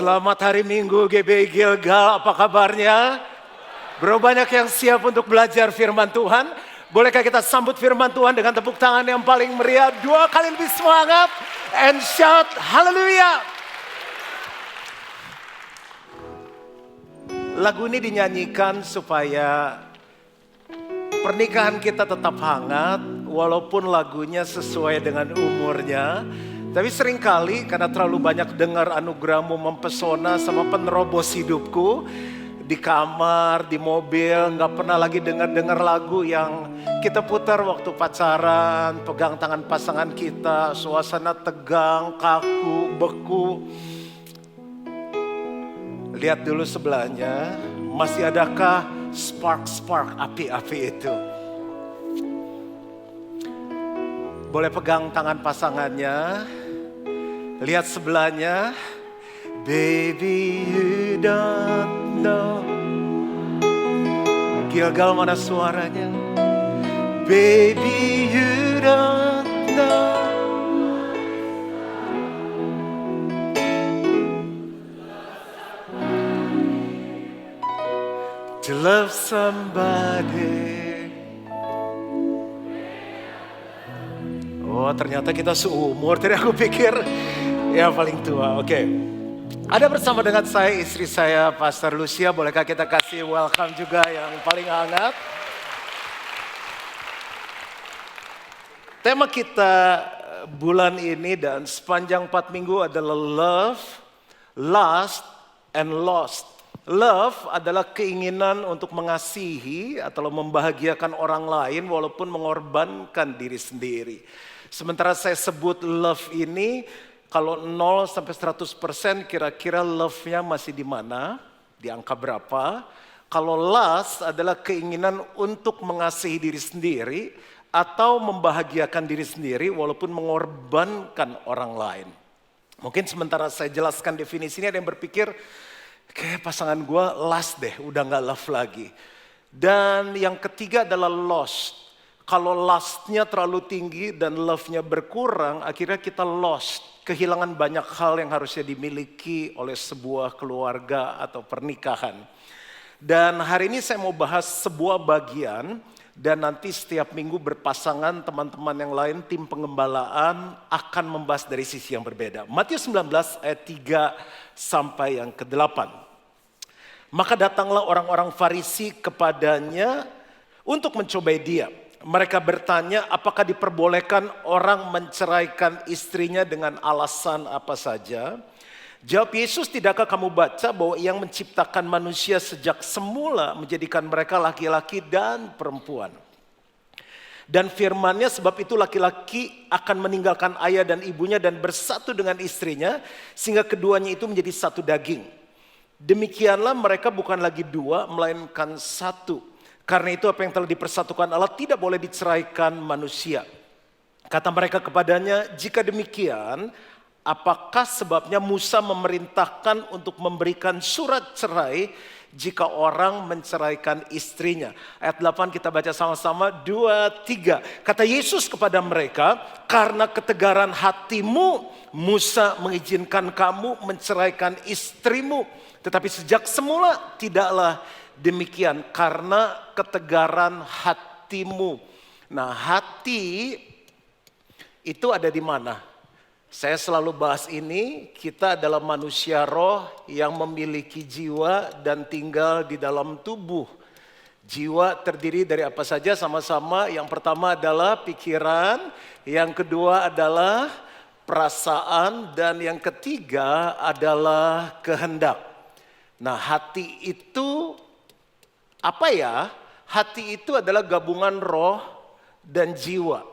Selamat hari Minggu GBI Gilgal, apa kabarnya? Bro, banyak yang siap untuk belajar firman Tuhan. Bolehkah kita sambut firman Tuhan dengan tepuk tangan yang paling meriah? 2 kali lebih semangat. And shout haleluya. Lagu ini dinyanyikan supaya pernikahan kita tetap hangat. Walaupun lagunya sesuai dengan umurnya. Tapi seringkali karena terlalu banyak dengar anugerahmu mempesona sama penerobos hidupku. Di kamar, di mobil, gak pernah lagi dengar lagu yang kita putar waktu pacaran. Pegang tangan pasangan kita, suasana tegang, kaku, beku. Lihat dulu sebelahnya, masih adakah spark api-api itu? Boleh pegang tangan pasangannya. Lihat sebelahnya, baby you don't know. Gilgal mana suaranya? Baby you don't know. To love somebody. Oh, ternyata kita seumur. Tadi aku pikir ya paling tua. Oke. Ada bersama dengan saya istri saya Pastor Lucia. Bolehkah kita kasih welcome juga yang paling hangat? Tema kita bulan ini dan sepanjang 4 minggu adalah love, lust, and lost. Love adalah keinginan untuk mengasihi atau membahagiakan orang lain walaupun mengorbankan diri sendiri. Sementara saya sebut love ini, kalau 0 sampai 100% kira-kira love-nya masih di mana? Di angka berapa? Kalau lust adalah keinginan untuk mengasihi diri sendiri atau membahagiakan diri sendiri walaupun mengorbankan orang lain. Mungkin sementara saya jelaskan definisinya ada yang berpikir, kayak pasangan gue lust deh, udah gak love lagi. Dan yang ketiga adalah lost. Kalau lustnya terlalu tinggi dan love-nya berkurang, akhirnya kita lost. Kehilangan banyak hal yang harusnya dimiliki oleh sebuah keluarga atau pernikahan. Dan hari ini saya mau bahas sebuah bagian. Dan nanti setiap minggu berpasangan teman-teman yang lain, tim pengembalaan akan membahas dari sisi yang berbeda. Matius 19 ayat 3 sampai yang ke-8. Maka datanglah orang-orang Farisi kepadanya untuk mencobai dia. Mereka bertanya apakah diperbolehkan orang menceraikan istrinya dengan alasan apa saja. Jawab Yesus, tidakkah kamu baca bahwa yang menciptakan manusia sejak semula menjadikan mereka laki-laki dan perempuan. Dan firman-Nya, sebab itu laki-laki akan meninggalkan ayah dan ibunya dan bersatu dengan istrinya sehingga keduanya itu menjadi satu daging. Demikianlah mereka bukan lagi dua melainkan satu. Karena itu apa yang telah dipersatukan Allah tidak boleh diceraikan manusia. Kata mereka kepadanya, jika demikian, apakah sebabnya Musa memerintahkan untuk memberikan surat cerai jika orang menceraikan istrinya? Ayat 8 kita baca sama-sama, 2, 3. Kata Yesus kepada mereka, karena ketegaran hatimu Musa mengizinkan kamu menceraikan istrimu. Tetapi sejak semula tidaklah demikian karena ketegaran hatimu. Nah, hati itu ada di mana? Saya selalu bahas ini, kita adalah manusia roh yang memiliki jiwa dan tinggal di dalam tubuh. Jiwa terdiri dari apa saja sama-sama? Yang pertama adalah pikiran, yang kedua adalah perasaan, dan yang ketiga adalah kehendak. Nah, hati itu apa ya? Hati itu adalah gabungan roh dan jiwa.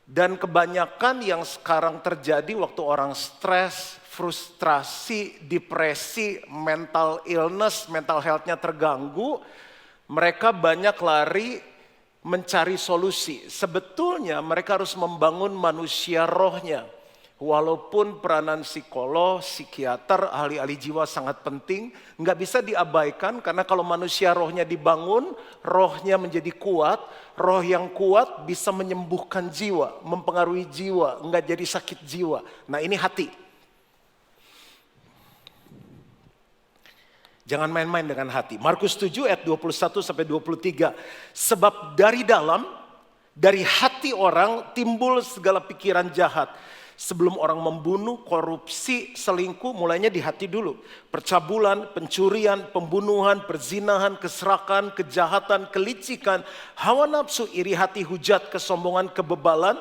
Dan kebanyakan yang sekarang terjadi waktu orang stres, frustrasi, depresi, mental illness, mental health-nya terganggu, mereka banyak lari mencari solusi. Sebetulnya mereka harus membangun manusia rohnya. Walaupun peranan psikolog, psikiater, ahli-ahli jiwa sangat penting, nggak bisa diabaikan karena kalau manusia rohnya dibangun, rohnya menjadi kuat, roh yang kuat bisa menyembuhkan jiwa, mempengaruhi jiwa, nggak jadi sakit jiwa. Nah, ini hati. Jangan main-main dengan hati. Markus 7 ayat 21 sampai 23. Sebab dari dalam, dari hati orang timbul segala pikiran jahat. Sebelum orang membunuh, korupsi, selingkuh, mulainya di hati dulu. Percabulan, pencurian, pembunuhan, perzinahan, keserakan, kejahatan, kelicikan, hawa nafsu, iri hati, hujat, kesombongan, kebebalan.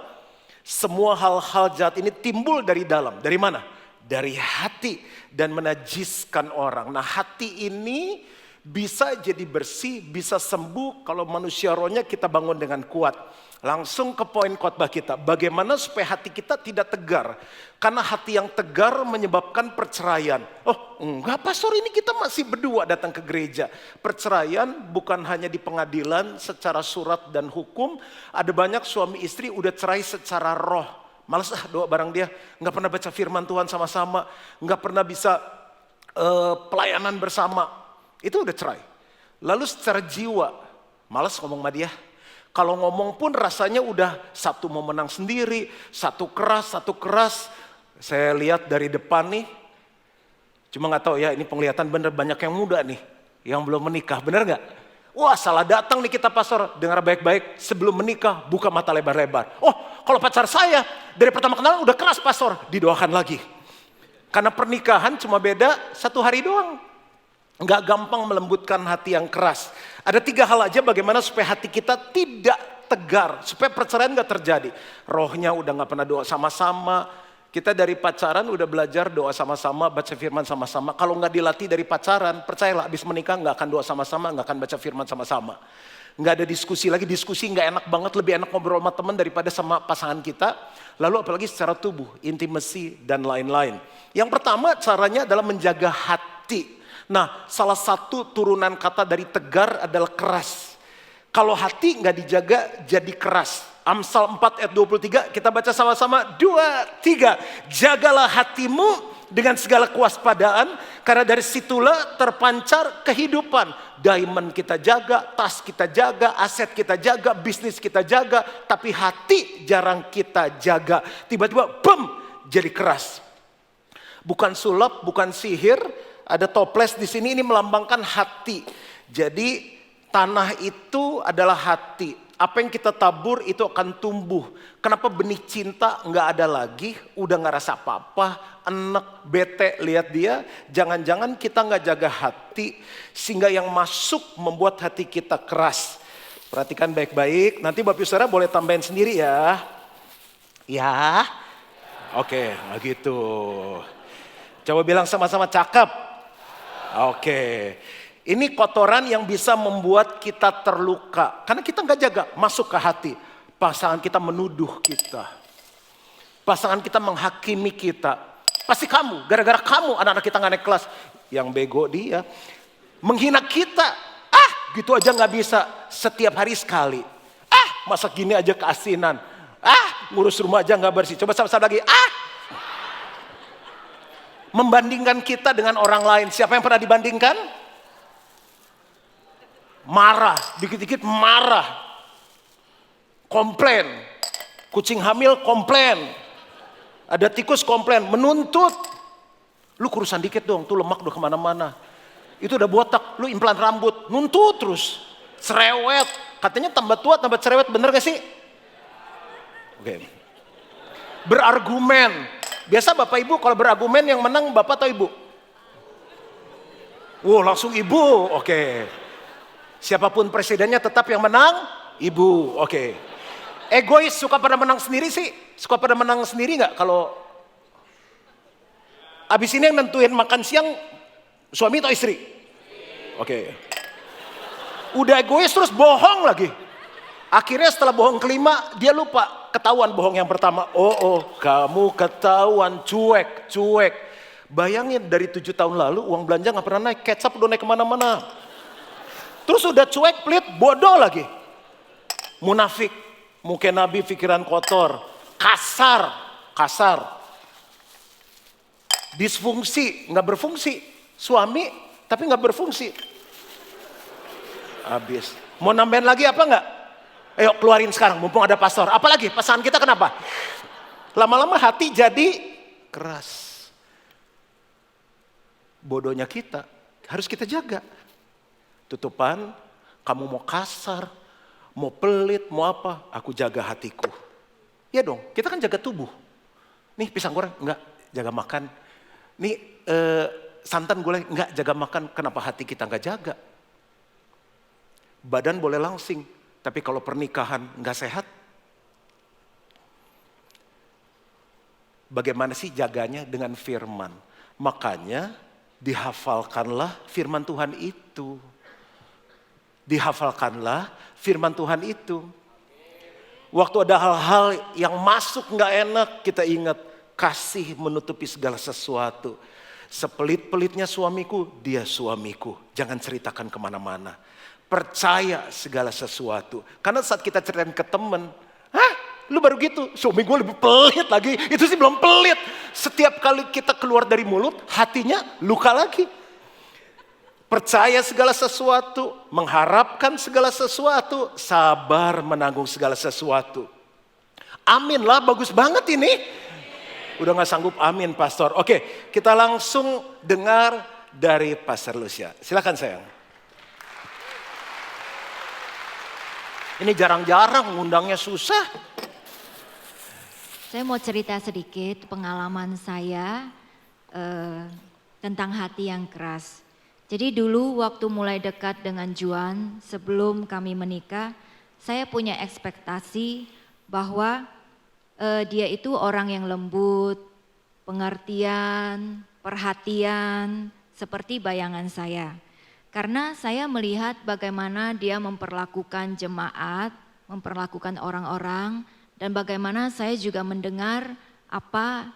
Semua hal-hal jahat ini timbul dari dalam. Dari mana? Dari hati dan menajiskan orang. Nah, hati ini bisa jadi bersih, bisa sembuh kalau manusia rohnya kita bangun dengan kuat. Langsung ke poin khotbah kita. Bagaimana supaya hati kita tidak tegar? Karena hati yang tegar menyebabkan perceraian. Oh enggak pastor, ini kita masih berdua datang ke gereja. Perceraian bukan hanya di pengadilan secara surat dan hukum. Ada banyak suami istri udah cerai secara roh. Males doa bareng dia. Enggak pernah baca firman Tuhan sama-sama. Enggak pernah bisa pelayanan bersama. Itu udah cerai. Lalu secara jiwa, males ngomong sama dia. Kalau ngomong pun rasanya udah satu mau menang sendiri, satu keras. Saya lihat dari depan nih, cuma nggak tahu ya ini penglihatan bener banyak yang muda nih, yang belum menikah, bener nggak? Wah salah datang nih kita pastor, dengar baik-baik sebelum menikah buka mata lebar-lebar. Oh kalau pacar saya dari pertama kenalan udah keras pastor, didoakan lagi. Karena pernikahan cuma beda 1 hari doang. Nggak gampang melembutkan hati yang keras. Ada 3 hal aja bagaimana supaya hati kita tidak tegar. Supaya perceraian nggak terjadi. Rohnya udah nggak pernah doa sama-sama. Kita dari pacaran udah belajar doa sama-sama, baca firman sama-sama. Kalau nggak dilatih dari pacaran, percayalah abis menikah nggak akan doa sama-sama, nggak akan baca firman sama-sama. Nggak ada diskusi lagi, diskusi nggak enak banget, lebih enak ngobrol sama teman daripada sama pasangan kita. Lalu apalagi secara tubuh, intimasi dan lain-lain. Yang pertama caranya adalah menjaga hati. Nah, salah satu turunan kata dari tegar adalah keras. Kalau hati nggak dijaga jadi keras. Amsal 4 ayat 23 kita baca sama-sama 2, 3. Jagalah hatimu dengan segala kewaspadaan karena dari situlah terpancar kehidupan. Diamond kita jaga, tas kita jaga, aset kita jaga, bisnis kita jaga, tapi hati jarang kita jaga. Tiba-tiba jadi keras. Bukan sulap, bukan sihir. Ada toples di sini, ini melambangkan hati. Jadi tanah itu adalah hati. Apa yang kita tabur itu akan tumbuh. Kenapa benih cinta nggak ada lagi? Udah nggak rasa apa-apa, enek, bete, lihat dia. Jangan-jangan kita nggak jaga hati sehingga yang masuk membuat hati kita keras. Perhatikan baik-baik. Nanti Bapak Saudara boleh tambahin sendiri ya. Ya, oke, nah gitu. Coba bilang sama-sama cakep. Oke, ini kotoran yang bisa membuat kita terluka. Karena kita nggak jaga, masuk ke hati. Pasangan kita menuduh kita. Pasangan kita menghakimi kita. Pasti kamu, gara-gara kamu anak-anak kita nggak naik kelas. Yang bego dia. Menghina kita. Gitu aja nggak bisa. Setiap hari sekali. Masa gini aja keasinan. Ngurus rumah aja nggak bersih. Coba sama-sama lagi. Membandingkan kita dengan orang lain. Siapa yang pernah dibandingkan? Marah, dikit-dikit marah. Komplain. Kucing hamil komplain. Ada tikus komplain, menuntut. Lu kurusan dikit dong, tuh lemak udah kemana-mana. Itu udah botak, lu implan rambut, nuntut terus. Cerewet, katanya tambah tua tambah cerewet, bener gak sih? Oke. Berargumen. Biasa Bapak Ibu kalau berargumen yang menang Bapak atau Ibu? Langsung Ibu, oke. Siapapun presidennya tetap yang menang, Ibu, oke. Egois suka pada menang sendiri sih? Suka pada menang sendiri gak? Kalau abis ini yang nentuin makan siang suami atau istri? Oke. Udah egois terus bohong lagi. Akhirnya setelah bohong kelima dia lupa, ketahuan bohong yang pertama. Kamu ketahuan, cuek. Bayangin dari 7 tahun lalu uang belanja gak pernah naik, kecap udah naik kemana-mana. Terus udah cuek, pelit, bodoh lagi. Munafik, muka nabi, pikiran kotor, kasar. Disfungsi, gak berfungsi. Suami tapi gak berfungsi. Habis. Mau nambahin lagi apa gak? Ayo keluarin sekarang, mumpung ada pastor. Apalagi pasangan kita kenapa? Lama-lama hati jadi keras. Bodohnya kita, harus kita jaga. Tutupan, kamu mau kasar, mau pelit, mau apa, aku jaga hatiku. Ya dong, kita kan jaga tubuh. Nih pisang goreng, enggak, jaga makan. Nih santan goreng, enggak, jaga makan. Kenapa hati kita enggak jaga? Badan boleh langsing, tapi kalau pernikahan enggak sehat, bagaimana sih jaganya? Dengan firman. Makanya dihafalkanlah firman Tuhan itu. Dihafalkanlah firman Tuhan itu. Waktu ada hal-hal yang masuk gak enak, kita ingat kasih menutupi segala sesuatu. Sepelit-pelitnya suamiku, dia suamiku. Jangan ceritakan kemana-mana. Percaya segala sesuatu. Karena saat kita ceritain ke temen, hah? Lu baru gitu, suami gue lebih pelit lagi. Itu sih belum pelit. Setiap kali kita keluar dari mulut, hatinya luka lagi. Percaya segala sesuatu, mengharapkan segala sesuatu, sabar menanggung segala sesuatu. Amin lah, bagus banget ini. Udah gak sanggup amin pastor. Oke, kita langsung dengar dari Pastor Lucia. Silakan sayang. Ini jarang-jarang ngundangnya susah. Saya mau cerita sedikit pengalaman saya tentang hati yang keras. Jadi dulu waktu mulai dekat dengan Juan, sebelum kami menikah, saya punya ekspektasi bahwa dia itu orang yang lembut, pengertian, perhatian, seperti bayangan saya. Karena saya melihat bagaimana dia memperlakukan jemaat, memperlakukan orang-orang, dan bagaimana saya juga mendengar apa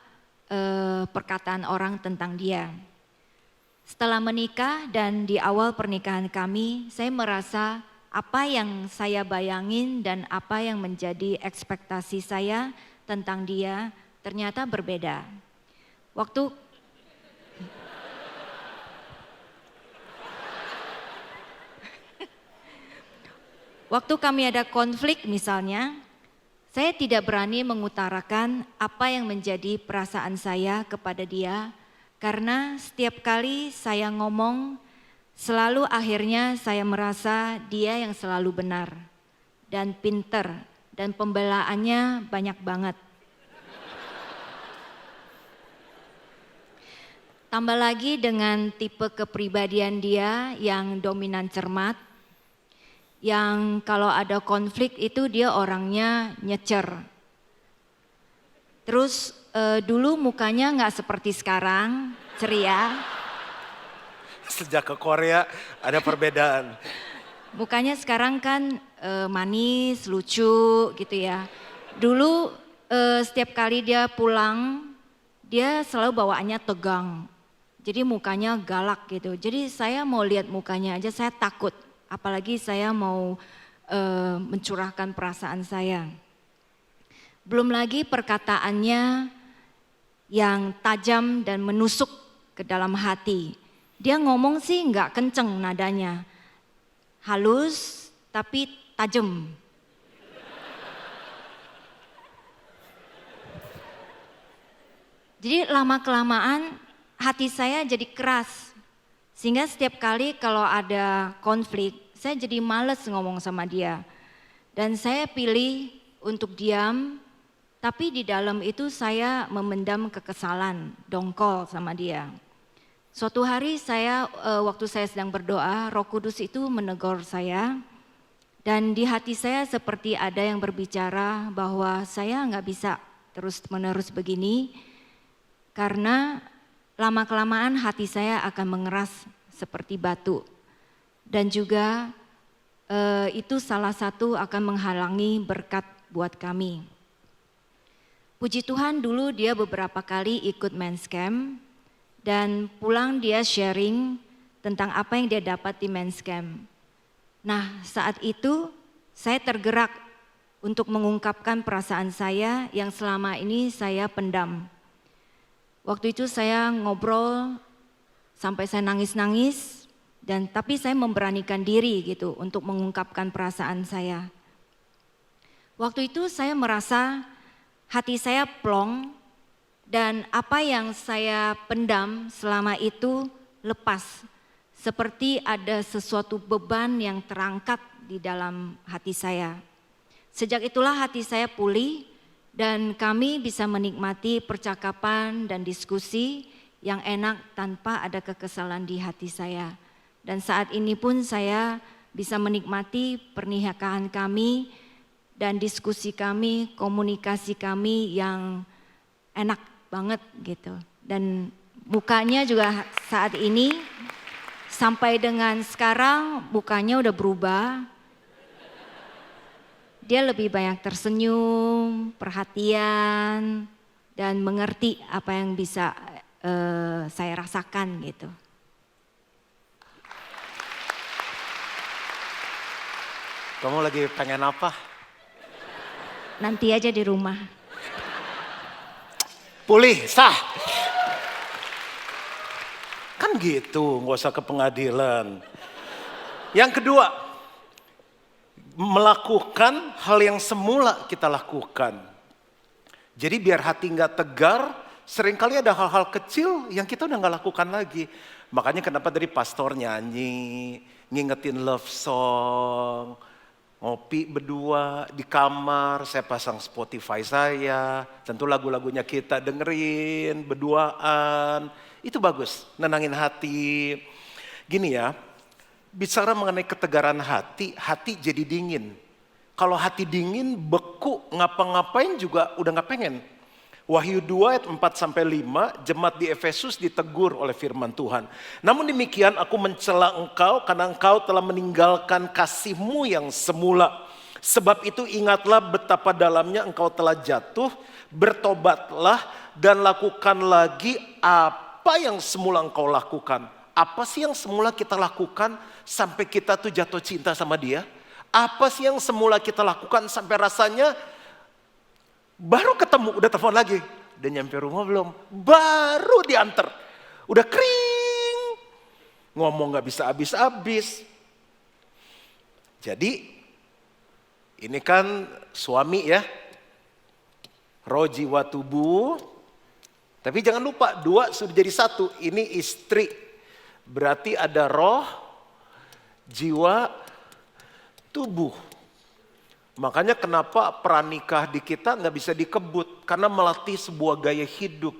perkataan orang tentang dia. Setelah menikah dan di awal pernikahan kami, saya merasa apa yang saya bayangin dan apa yang menjadi ekspektasi saya tentang dia ternyata berbeda. Waktu kami ada konflik misalnya, saya tidak berani mengutarakan apa yang menjadi perasaan saya kepada dia. Karena setiap kali saya ngomong, selalu akhirnya saya merasa dia yang selalu benar dan pinter dan pembelaannya banyak banget. Tambah lagi dengan tipe kepribadian dia yang dominan cermat, yang kalau ada konflik itu dia orangnya nyecer. Terus dulu mukanya nggak seperti sekarang, ceria. Sejak ke Korea ada perbedaan. Mukanya sekarang kan manis, lucu gitu ya. Dulu setiap kali dia pulang, dia selalu bawaannya tegang. Jadi mukanya galak gitu. Jadi saya mau lihat mukanya aja saya takut. Apalagi saya mau mencurahkan perasaan saya. Belum lagi perkataannya yang tajam dan menusuk ke dalam hati. Dia ngomong sih nggak kenceng nadanya, halus tapi tajam. Jadi lama-kelamaan hati saya jadi keras. Sehingga setiap kali kalau ada konflik, saya jadi males ngomong sama dia. Dan saya pilih untuk diam. Tapi di dalam itu saya memendam kekesalan, dongkol sama dia. Suatu hari waktu saya sedang berdoa, Roh Kudus itu menegur saya. Dan di hati saya seperti ada yang berbicara bahwa saya nggak bisa terus-menerus begini. Karena lama-kelamaan hati saya akan mengeras seperti batu. Dan juga itu salah satu akan menghalangi berkat buat kami. Puji Tuhan dulu dia beberapa kali ikut men's camp dan pulang dia sharing tentang apa yang dia dapat di men's camp. Nah saat itu saya tergerak untuk mengungkapkan perasaan saya yang selama ini saya pendam. Waktu itu saya ngobrol sampai saya nangis-nangis tapi saya memberanikan diri gitu untuk mengungkapkan perasaan saya. Waktu itu saya merasa hati saya plong dan apa yang saya pendam selama itu lepas. seperti ada sesuatu beban yang terangkat di dalam hati saya. Sejak itulah hati saya pulih dan kami bisa menikmati percakapan dan diskusi yang enak tanpa ada kekesalan di hati saya. Dan saat ini pun saya bisa menikmati pernikahan kami dan diskusi kami, komunikasi kami yang enak banget gitu. Dan mukanya juga saat ini sampai dengan sekarang mukanya udah berubah. Dia lebih banyak tersenyum, perhatian, dan mengerti apa yang bisa saya rasakan gitu. Kamu lagi pengen apa? Nanti aja di rumah. Pulih, sah. Kan gitu, nggak usah ke pengadilan. Yang kedua, melakukan hal yang semula kita lakukan. Jadi biar hati nggak tegar, seringkali ada hal-hal kecil yang kita udah nggak lakukan lagi. Makanya kenapa dari pastor nyanyi, ngingetin love song, ngopi berdua di kamar, saya pasang Spotify saya, tentu lagu-lagunya kita dengerin, berduaan, itu bagus, nenangin hati. Gini ya, bicara mengenai ketegaran hati, hati jadi dingin. Kalau hati dingin, beku, ngapa-ngapain juga udah gak pengen. Wahyu 2 ayat 4-5, jemaat di Efesus ditegur oleh firman Tuhan. Namun demikian aku mencela engkau karena engkau telah meninggalkan kasihmu yang semula. Sebab itu ingatlah betapa dalamnya engkau telah jatuh, bertobatlah dan lakukan lagi apa yang semula engkau lakukan. Apa sih yang semula kita lakukan sampai kita tuh jatuh cinta sama dia? Apa sih yang semula kita lakukan sampai rasanya baru ketemu, udah telepon lagi. Udah nyampe rumah belum? Baru diantar. Udah kering. Ngomong gak bisa habis-habis. Jadi, ini kan suami ya. Roh jiwa tubuh. Tapi jangan lupa, 2 sudah jadi 1. Ini istri. Berarti ada roh, jiwa, tubuh. Makanya kenapa pranikah di kita nggak bisa dikebut, karena melatih sebuah gaya hidup.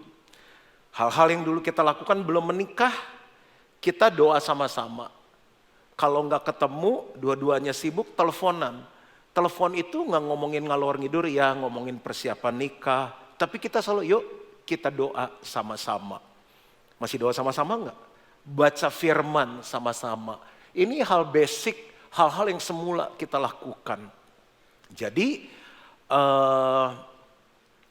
Hal-hal yang dulu kita lakukan belum menikah, kita doa sama-sama. Kalau nggak ketemu, dua-duanya sibuk, teleponan. Telepon itu nggak ngomongin ngalor ngidur ya, ngomongin persiapan nikah. Tapi kita selalu, yuk kita doa sama-sama. Masih doa sama-sama nggak? Baca firman sama-sama. Ini hal basic, hal-hal yang semula kita lakukan. Jadi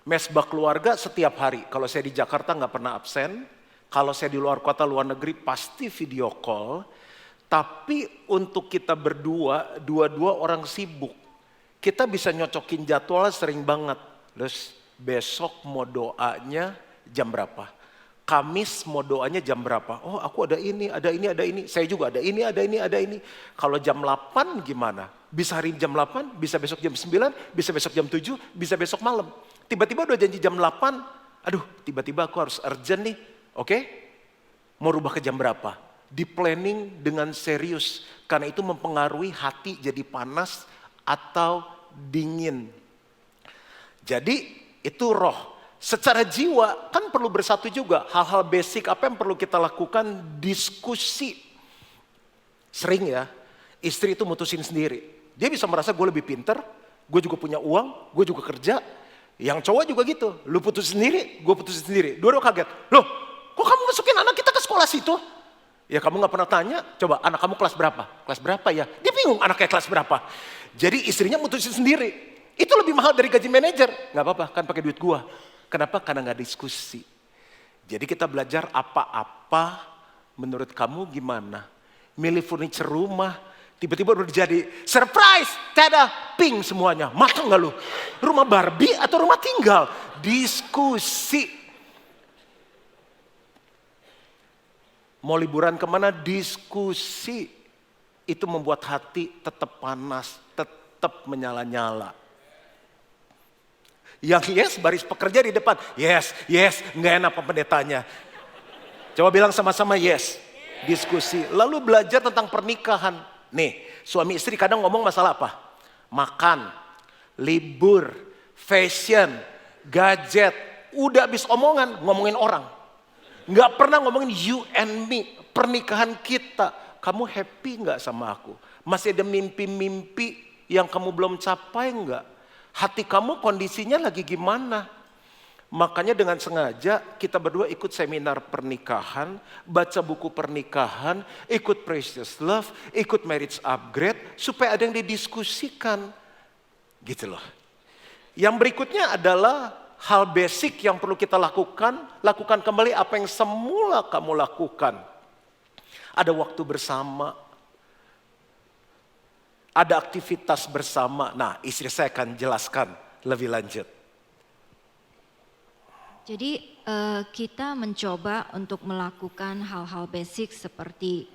mesbah keluarga setiap hari. Kalau saya di Jakarta nggak pernah absen. Kalau saya di luar kota, luar negeri pasti video call. Tapi untuk kita berdua, dua-dua orang sibuk. Kita bisa nyocokin jadwal sering banget. Terus besok mau doanya jam berapa? Kamis mau doanya jam berapa? Oh aku ada ini, ada ini, ada ini. Saya juga ada ini, ada ini, ada ini. Kalau jam 8 gimana? Bisa hari jam 8, bisa besok jam 9, bisa besok jam 7, bisa besok malam. Tiba-tiba udah janji jam 8, aduh tiba-tiba aku harus urgent nih. Oke? Mau rubah ke jam berapa? Di planning dengan serius. Karena itu mempengaruhi hati jadi panas atau dingin. Jadi itu roh. Secara jiwa kan perlu bersatu juga. Hal-hal basic apa yang perlu kita lakukan? Diskusi. Sering ya, istri itu mutusin sendiri. Dia bisa merasa gue lebih pinter, gue juga punya uang, gue juga kerja. Yang cowok juga gitu, lu putus sendiri, gue putusin sendiri. Dua-dua kaget, loh kok kamu masukin anak kita ke sekolah situ? Ya kamu gak pernah tanya, coba anak kamu kelas berapa? Kelas berapa ya? Dia bingung anaknya kelas berapa. Jadi istrinya mutusin sendiri. Itu lebih mahal dari gaji manajer. Gak apa-apa, kan pakai duit gua. Kenapa? Karena gak diskusi. Jadi kita belajar apa-apa menurut kamu gimana. Milih furniture rumah, tiba-tiba udah jadi surprise, tada, pink semuanya. Matang gak lu? Rumah Barbie atau rumah tinggal? Diskusi. Mau liburan kemana? Diskusi. Itu membuat hati tetap panas, tetap menyala-nyala. Yang yes, baris pekerja di depan. Yes, yes, nggak enak pendetanya. Coba bilang sama-sama yes. diskusi. Lalu belajar tentang pernikahan. Nih, suami istri kadang ngomong masalah apa? Makan, libur, fashion, gadget. Udah habis omongan, ngomongin orang. Nggak pernah ngomongin you and me, pernikahan kita. Kamu happy nggak sama aku? Masih ada mimpi-mimpi yang kamu belum capai nggak? Hati kamu kondisinya lagi gimana? Makanya dengan sengaja kita berdua ikut seminar pernikahan, baca buku pernikahan, ikut Precious Love, ikut Marriage Upgrade, supaya ada yang didiskusikan. Gitu loh. Yang berikutnya adalah hal basic yang perlu kita lakukan kembali apa yang semula kamu lakukan. Ada waktu bersama, ada aktivitas bersama. Nah, istri saya akan jelaskan lebih lanjut. Jadi kita mencoba untuk melakukan hal-hal basic seperti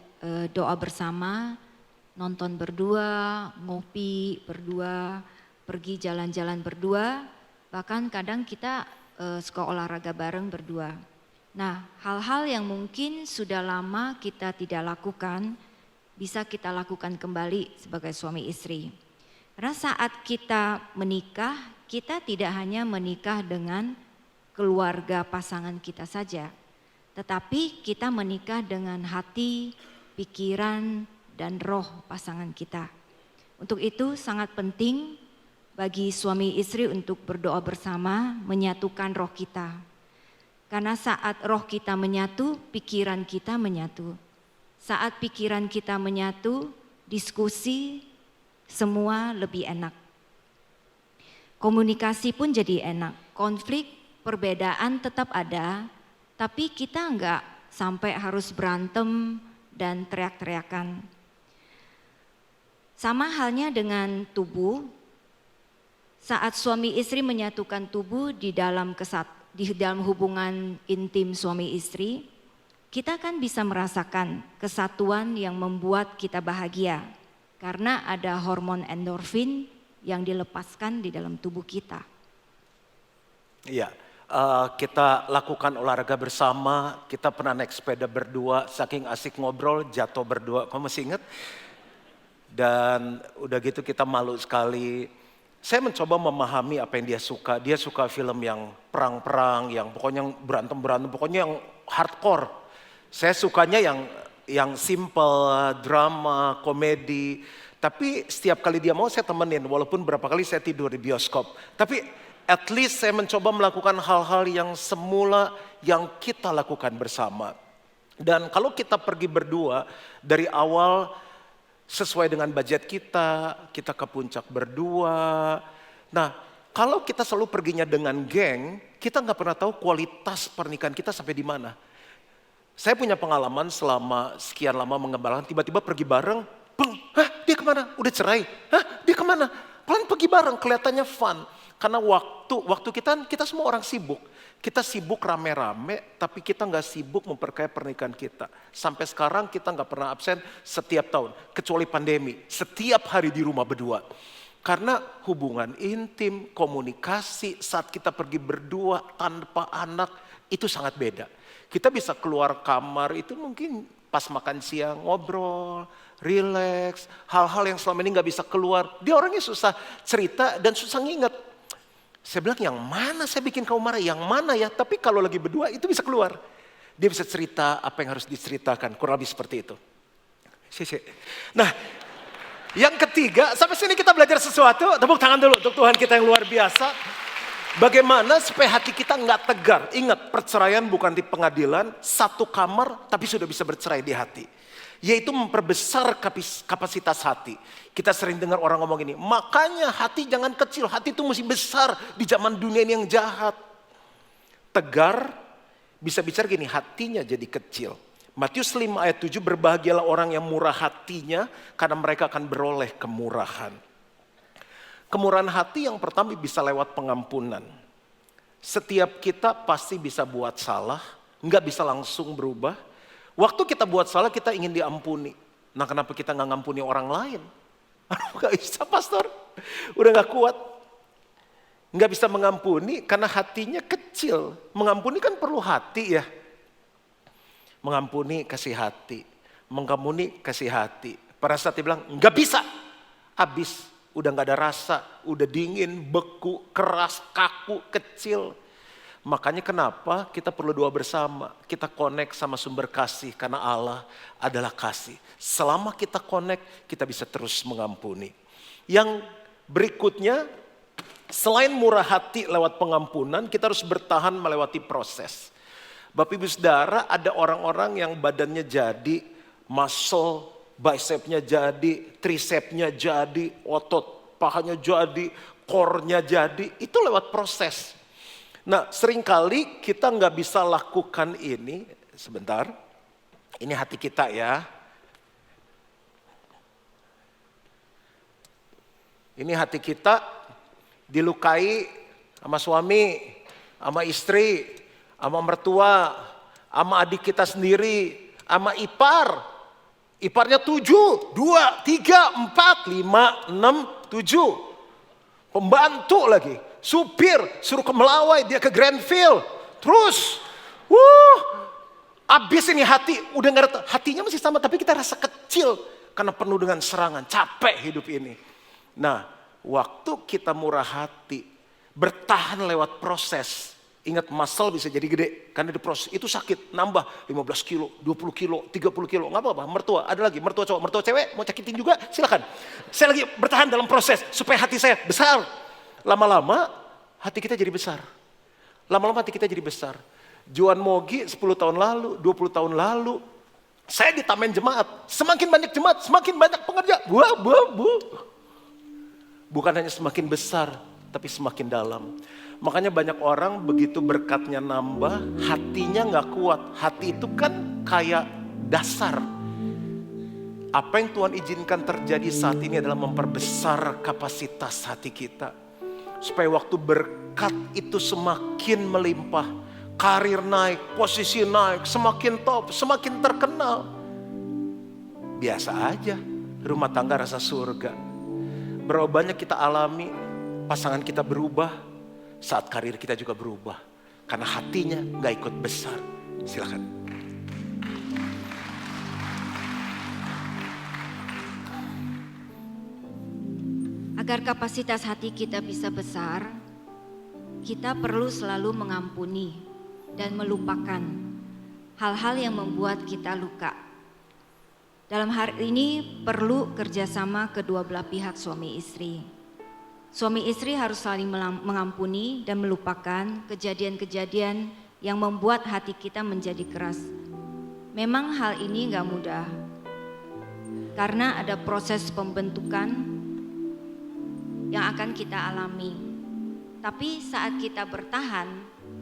doa bersama, nonton berdua, ngopi berdua, pergi jalan-jalan berdua, bahkan kadang kita suka olahraga bareng berdua. Nah, hal-hal yang mungkin sudah lama kita tidak lakukan, bisa kita lakukan kembali sebagai suami istri. Karena saat kita menikah, kita tidak hanya menikah dengan keluarga pasangan kita saja, tetapi kita menikah dengan hati, pikiran, dan roh pasangan kita. Untuk itu sangat penting bagi suami istri untuk berdoa bersama, menyatukan roh kita. Karena saat roh kita menyatu, pikiran kita menyatu. Saat pikiran kita menyatu, diskusi semua lebih enak. Komunikasi pun jadi enak. Konflik, perbedaan tetap ada, tapi kita enggak sampai harus berantem dan teriak-teriakan. Sama halnya dengan tubuh, saat suami istri menyatukan tubuh di dalam hubungan intim suami istri, kita kan bisa merasakan kesatuan yang membuat kita bahagia. Karena ada hormon endorfin yang dilepaskan di dalam tubuh kita. Iya. Kita lakukan olahraga bersama, kita pernah naik sepeda berdua, saking asik ngobrol, jatuh berdua, kamu masih ingat? Dan udah gitu kita malu sekali. Saya mencoba memahami apa yang dia suka film yang perang-perang, yang pokoknya berantem-berantem, pokoknya yang hardcore. Saya sukanya yang simple, drama, komedi. Tapi setiap kali dia mau saya temenin, walaupun berapa kali saya tidur di bioskop. Tapi at least saya mencoba melakukan hal-hal yang semula yang kita lakukan bersama. Dan kalau kita pergi berdua dari awal sesuai dengan budget kita ke puncak berdua. Nah, kalau kita selalu perginya dengan geng, kita nggak pernah tahu kualitas pernikahan kita sampai di mana. Saya punya pengalaman selama sekian lama mengembalakan, tiba-tiba pergi bareng, bang, dia kemana? Udah cerai, dia kemana? Pelan pergi bareng, kelihatannya fun. Karena waktu kita semua orang sibuk. Kita sibuk rame-rame, tapi kita nggak sibuk memperkaya pernikahan kita. Sampai sekarang kita nggak pernah absen setiap tahun, kecuali pandemi. Setiap hari di rumah berdua. Karena hubungan intim, komunikasi saat kita pergi berdua tanpa anak, itu sangat beda. Kita bisa keluar kamar itu mungkin pas makan siang ngobrol, relax, hal-hal yang selama ini nggak bisa keluar. Dia orangnya susah cerita dan susah nginget. Saya bilang yang mana saya bikin kamu marah, yang mana ya. Tapi kalau lagi berdua itu bisa keluar. Dia bisa cerita apa yang harus diceritakan, kurang lebih seperti itu. Nah, yang ketiga, sampai sini kita belajar sesuatu. Tepuk tangan dulu untuk Tuhan kita yang luar biasa. Bagaimana supaya hati kita nggak tegar. Ingat, perceraian bukan di pengadilan, satu kamar tapi sudah bisa bercerai di hati. Yaitu memperbesar kapasitas hati. Kita sering dengar orang ngomong gini, makanya hati jangan kecil, hati itu mesti besar di zaman dunia ini yang jahat. Tegar, bisa bicara gini, hatinya jadi kecil. Matius 5 ayat 7, berbahagialah orang yang murah hatinya, karena mereka akan beroleh kemurahan. Kemurahan hati yang pertama bisa lewat pengampunan. Setiap kita pasti bisa buat salah, nggak bisa langsung berubah. Waktu kita buat salah kita ingin diampuni. Nah kenapa kita nggak ngampuni orang lain? Gak bisa pastor, udah gak kuat. Gak bisa mengampuni karena hatinya kecil. Mengampuni kan perlu hati ya. Mengampuni kasih hati. mengampuni kasih hati. Pada saat dia bilang, nggak bisa. Habis, udah nggak ada rasa, udah dingin, beku, keras, kaku, kecil. Makanya kenapa kita perlu doa bersama. Kita connect sama sumber kasih karena Allah adalah kasih. Selama kita connect, kita bisa terus mengampuni. Yang berikutnya, selain murah hati lewat pengampunan, kita harus bertahan melewati proses. Bapak Ibu Saudara, ada orang-orang yang badannya jadi, muscle, bicepnya jadi, tricepnya jadi, otot pahanya jadi, core-nya jadi, itu lewat proses. Nah, seringkali kita nggak bisa lakukan ini. Sebentar, ini hati kita ya. Ini hati kita dilukai sama suami, sama istri, sama mertua, sama adik kita sendiri, sama ipar. Iparnya 7, 2, 3, 4, 5, 6, 7. Pembantu lagi, supir, suruh ke Melawai, dia ke Grandville. Terus, abis ini hati, udah nggak ada, hatinya masih sama, tapi kita rasa kecil. Karena penuh dengan serangan, capek hidup ini. Nah, waktu kita murah hati, bertahan lewat proses. Ingat muscle bisa jadi gede, karena di proses itu sakit, nambah 15 kilo, 20 kilo, 30 kilo, nggak apa-apa. Mertua, ada lagi, mertua cowok, mertua cewek, mau cakitin juga, silakan. Saya lagi bertahan dalam proses, supaya hati saya besar. Lama-lama, hati kita jadi besar. Lama-lama hati kita jadi besar. Juan Mogi 10 tahun lalu, 20 tahun lalu, saya ditamen jemaat. Semakin banyak jemaat, semakin banyak pengerja. Bukan hanya semakin besar, tapi semakin dalam. Makanya banyak orang begitu berkatnya nambah, hatinya gak kuat. Hati itu kan kayak dasar. Apa yang Tuhan izinkan terjadi saat ini adalah memperbesar kapasitas hati kita. Supaya waktu berkat itu semakin melimpah. Karir naik, posisi naik, semakin top, semakin terkenal. Biasa aja, rumah tangga rasa surga. Berapa banyak kita alami, pasangan kita berubah, saat karir kita juga berubah. Karena hatinya gak ikut besar. Silakan. Agar kapasitas hati kita bisa besar, kita perlu selalu mengampuni dan melupakan hal-hal yang membuat kita luka. Dalam hari ini perlu kerjasama kedua belah pihak suami istri. Suami istri harus saling mengampuni dan melupakan kejadian-kejadian yang membuat hati kita menjadi keras. Memang hal ini gak mudah, karena ada proses pembentukan yang akan kita alami. Tapi saat kita bertahan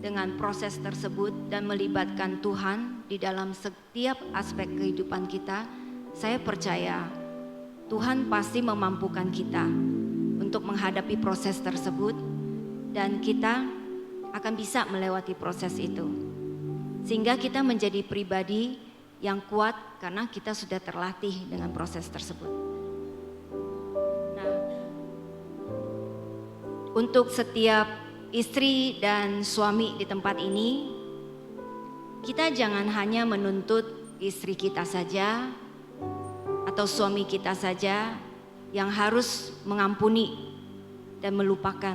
dengan proses tersebut dan melibatkan Tuhan di dalam setiap aspek kehidupan kita, saya percaya Tuhan pasti memampukan kita untuk menghadapi proses tersebut, dan kita akan bisa melewati proses itu. Sehingga kita menjadi pribadi yang kuat karena kita sudah terlatih dengan proses tersebut. Nah, untuk setiap istri dan suami di tempat ini, kita jangan hanya menuntut istri kita saja atau suami kita saja yang harus mengampuni dan melupakan.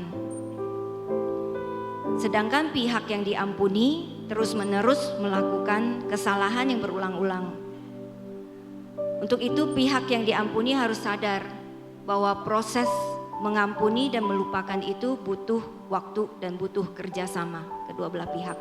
Sedangkan pihak yang diampuni terus-menerus melakukan kesalahan yang berulang-ulang. Untuk itu pihak yang diampuni harus sadar bahwa proses mengampuni dan melupakan itu butuh waktu dan butuh kerjasama kedua belah pihak.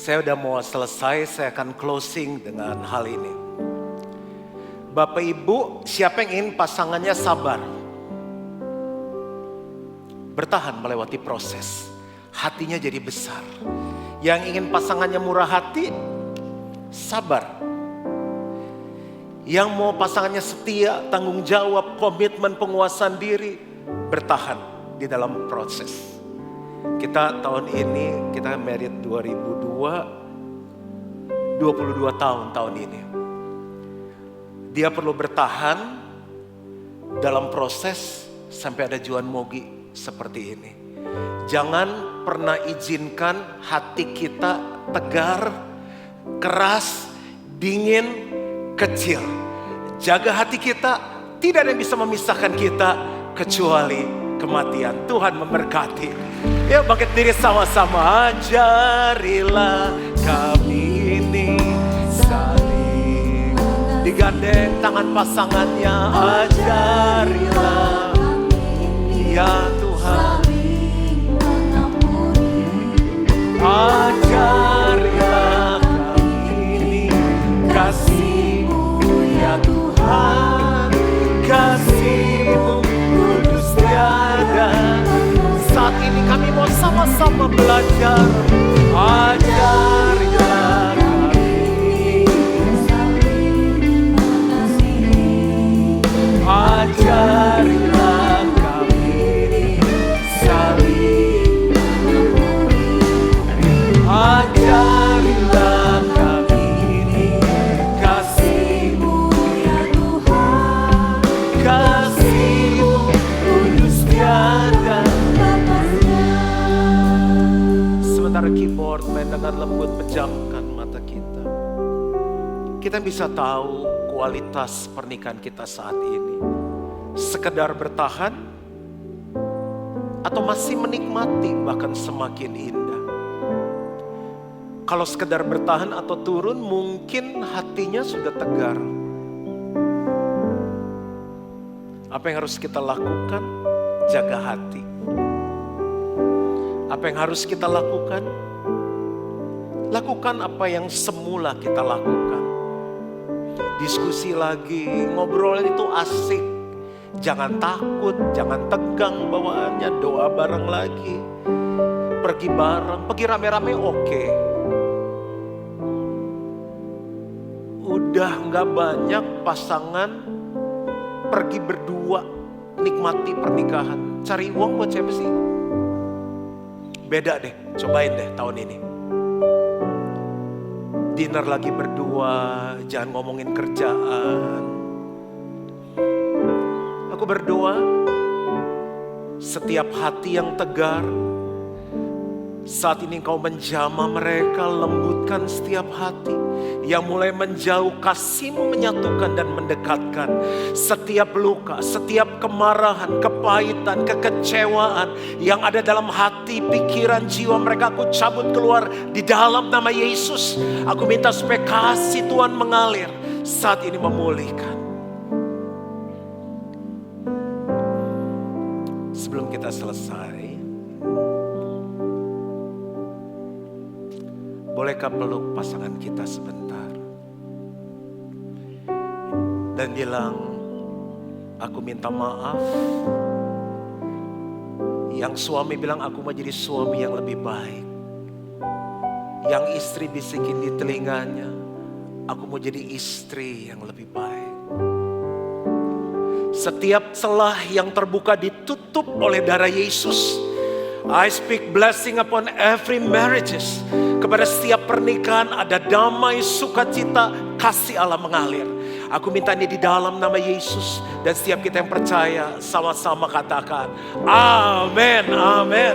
Saya udah mau selesai, saya akan closing dengan hal ini. Bapak Ibu, siapa yang ingin pasangannya sabar? Bertahan melewati proses. Hatinya jadi besar. Yang ingin pasangannya murah hati, sabar. Yang mau pasangannya setia, tanggung jawab, komitmen, penguasaan diri, bertahan di dalam proses. Kita tahun ini, kita married 2002, 22 tahun ini. Dia perlu bertahan dalam proses sampai ada Juan Mogi seperti ini. Jangan pernah izinkan hati kita tegar, keras, dingin, kecil. Jaga hati kita, tidak ada yang bisa memisahkan kita kecuali kematian. Tuhan memberkati. Ya, bangkit diri sama-sama. Ajarilah kami ini saling digandeng tangan pasangannya. Ajarilah ya Tuhan. Ajarilah kami ini kasih-Mu ya Tuhan. Kasih-Mu kudus tiada. Saat ini kami mau sama-sama belajar. Ajarilah kami. Ajarilah kami saling. Ajarilah kami kasih-Mu ya Tuhan. Kasih-Mu kudus tiada. Sementara keyboard main dengan lembut, pejamkan mata kita. Kita bisa tahu kualitas pernikahan kita saat ini. Sekedar bertahan atau masih menikmati bahkan semakin indah. Kalau sekedar bertahan atau turun, mungkin hatinya sudah tegar. Apa yang harus kita lakukan? Jaga hati. Apa yang harus kita lakukan? Lakukan apa yang semula kita lakukan. Diskusi lagi, ngobrol itu asik. Jangan takut, jangan tegang bawaannya, doa bareng lagi. Pergi bareng, pergi rame-rame oke. Udah gak banyak pasangan pergi berdua nikmati pernikahan. Cari uang buat siapa sih? Beda deh, cobain deh tahun ini. Dinner lagi berdua, jangan ngomongin kerjaan. Aku berdoa, setiap hati yang tegar, saat ini Engkau menjamah mereka, lembutkan setiap hati. Yang mulai menjauh, kasih-Mu menyatukan dan mendekatkan. Setiap luka, setiap kemarahan, kepahitan, kekecewaan yang ada dalam hati, pikiran, jiwa mereka, aku cabut keluar di dalam nama Yesus. Aku minta supaya kasih Tuhan mengalir saat ini memulihkan. Sebelum kita selesai, bolehkah peluk pasangan kita sebentar? Dan bilang, aku minta maaf. Yang suami bilang, aku mau jadi suami yang lebih baik. Yang istri bisikin di telinganya, aku mau jadi istri yang lebih baik. Setiap celah yang terbuka ditutup oleh darah Yesus. I speak blessing upon every marriages. Kepada setiap pernikahan ada damai, sukacita, kasih Allah mengalir. Aku minta ini di dalam nama Yesus. Dan setiap kita yang percaya sama-sama katakan amin, amin.